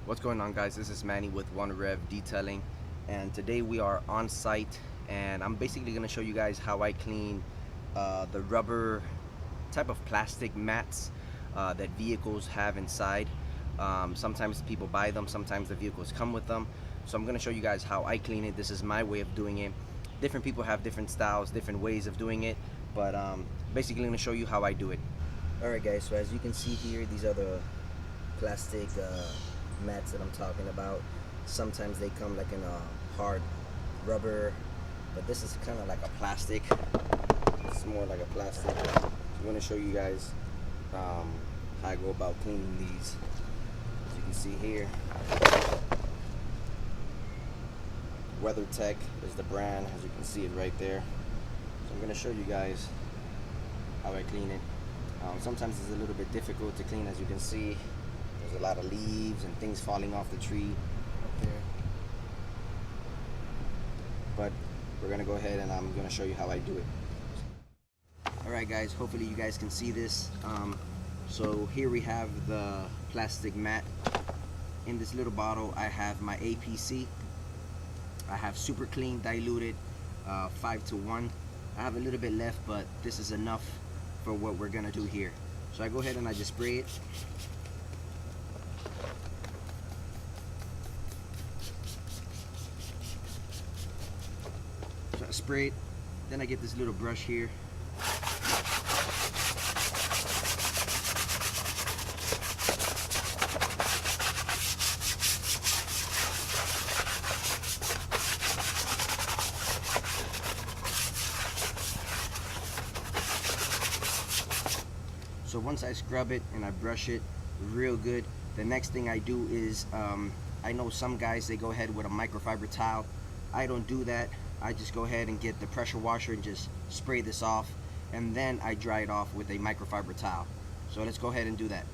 What's going on, guys? This is Manny with REVV Detailing, and today we are on site, and I'm basically going to show you guys how I clean the rubber type of plastic mats that vehicles have inside. Sometimes people buy them, sometimes the vehicles come with them, so I'm going to show you guys how I clean it. This is my way of doing it. Different people have different styles, different ways of doing it, but basically I'm going to show you how I do it. Alright guys, so as you can see here, these are the plastic mats that I'm talking about. Sometimes they come like in a hard rubber, but this is kind of like a plastic. It's more like a plastic. So I'm going to show you guys how I go about cleaning these. As you can see here, WeatherTech is the brand, as you can see it right there. So I'm going to show you guys how I clean it. Sometimes it's a little bit difficult to clean. As you can see, there's a lot of leaves and things falling off the tree up there. But we're gonna go ahead and I'm gonna show you how I do it. Alright guys, hopefully you guys can see this. So here we have the plastic mat. In this little bottle I have my APC. I have super clean diluted 5:1. I have a little bit left, but this is enough for what we're gonna do here. So I go ahead and I just spray it. So I spray it, then I get this little brush here. So once I scrub it and I brush it real good, the next thing I do is, I know some guys, they go ahead with a microfiber towel. I don't do that. I just go ahead and get the pressure washer and just spray this off, and then I dry it off with a microfiber towel. So let's go ahead and do that.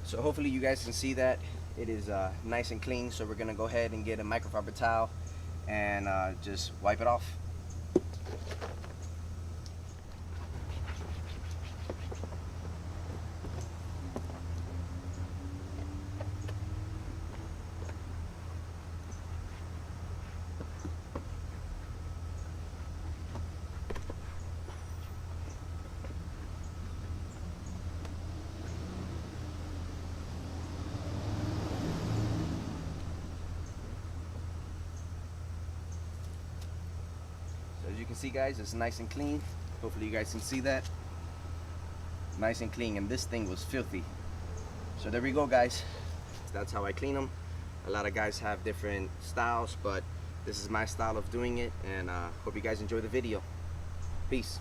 So hopefully you guys can see that it is nice and clean. So we're gonna go ahead and get a microfiber towel and just wipe it off. As you can see, guys, it's nice and clean. Hopefully you guys can see that. Nice and clean, and this thing was filthy. So there we go, guys. That's how I clean them. A lot of guys have different styles, but this is my style of doing it, and hope you guys enjoy the video. Peace.